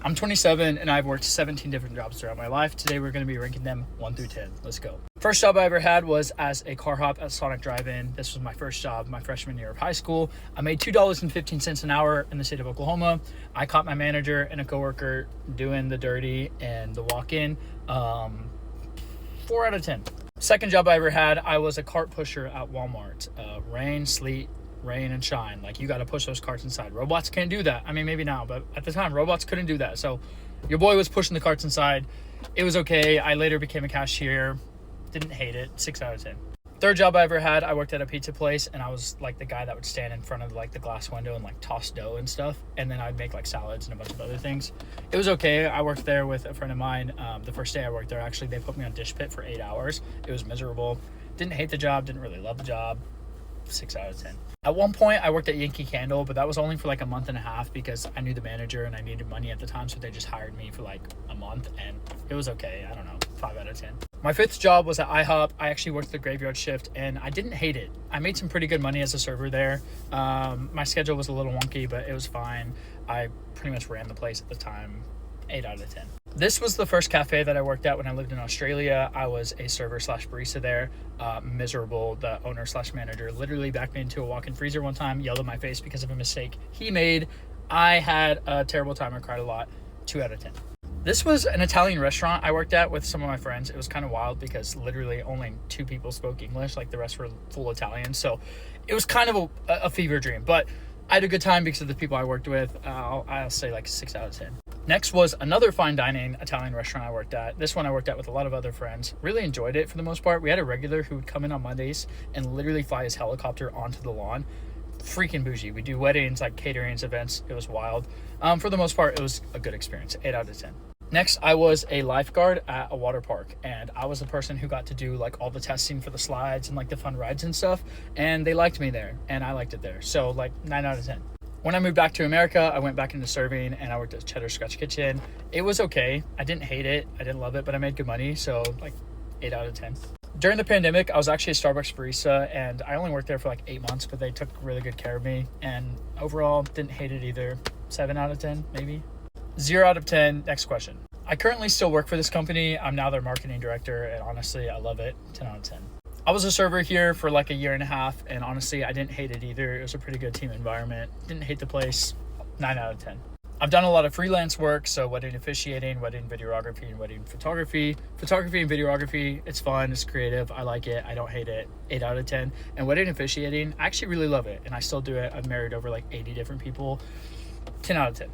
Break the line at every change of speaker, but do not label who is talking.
I'm 27 and I've worked 17 different jobs throughout my life. Today we're going to be ranking them 1 through 10. Let's go. First job I ever had was as a car hop at Sonic Drive-In. This was my first job my freshman year of high school. I made $2.15 an hour in the state of Oklahoma. I caught my manager and a coworker doing the dirty and the walk-in. 4 out of 10. Second job I ever had, I was a cart pusher at Walmart. Rain, sleet, rain and shine. Like, you got to push those carts inside. Robots can't do that. I mean, maybe now, but at the time, robots couldn't do that. So your boy was pushing the carts inside. It was okay. I later became a cashier. Didn't hate it. 6 out of 10. Third job I ever had, I worked at a pizza place, and I was like the guy that would stand in front of like the glass window and like toss dough and stuff. And then I'd make like salads and a bunch of other things. It was okay. I worked there with a friend of mine. The first day I worked there, actually, they put me on dish pit for 8 hours. It was miserable. Didn't hate the job. Didn't really love the job. 6 out of 10. At one point, I worked at Yankee Candle, but that was only for like a month and a half because I knew the manager and I needed money at the time, so they just hired me for like a month, and it was okay. I don't know, 5 out of 10. My fifth job was at IHOP. I actually worked the graveyard shift, and I didn't hate it. I made some pretty good money as a server there. My schedule was a little wonky, but it was fine. I pretty much ran the place at the time. 8 out of 10. This was the first cafe that I worked at when I lived in Australia. I was a server slash barista there. Miserable. The owner slash manager literally backed me into a walk-in freezer one time, yelled at my face because of a mistake he made. I had a terrible time. I cried a lot. 2 out of 10. This was an Italian restaurant I worked at with some of my friends. It was kind of wild because literally only 2 people spoke English. Like, the rest were full Italian. So it was kind of a fever dream. But I had a good time because of the people I worked with. I'll say like 6 out of 10. Next was another fine dining Italian restaurant I worked at. This one I worked at with a lot of other friends. Really enjoyed it for the most part. We had a regular who would come in on Mondays and literally fly his helicopter onto the lawn. Freaking bougie. We do weddings, like caterings, events. It was wild. For the most part, it was a good experience. 8 out of 10. Next, I was a lifeguard at a water park, and I was the person who got to do like all the testing for the slides and like the fun rides and stuff, and they liked me there, and I liked it there. So like 9 out of 10. When I moved back to America, I went back into serving, and I worked at Cheddar Scratch Kitchen. It was okay. I didn't hate it. I didn't love it, but I made good money, so like 8 out of 10. During the pandemic, I was actually a Starbucks barista, and I only worked there for like 8 months, but they took really good care of me, and overall, didn't hate it either. 7 out of 10, maybe. 0 out of 10. Next question. I currently still work for this company. I'm now their marketing director, and honestly, I love it. 10 out of 10. I was a server here for like a year and a half, and honestly, I didn't hate it either. It was a pretty good team environment. Didn't hate the place. 9 out of 10. I've done a lot of freelance work, so wedding officiating, wedding videography, and wedding photography. Photography and videography, it's fun, it's creative, I like it, I don't hate it. 8 out of 10. And wedding officiating, I actually really love it, and I still do it. I've married over like 80 different people. 10 out of 10.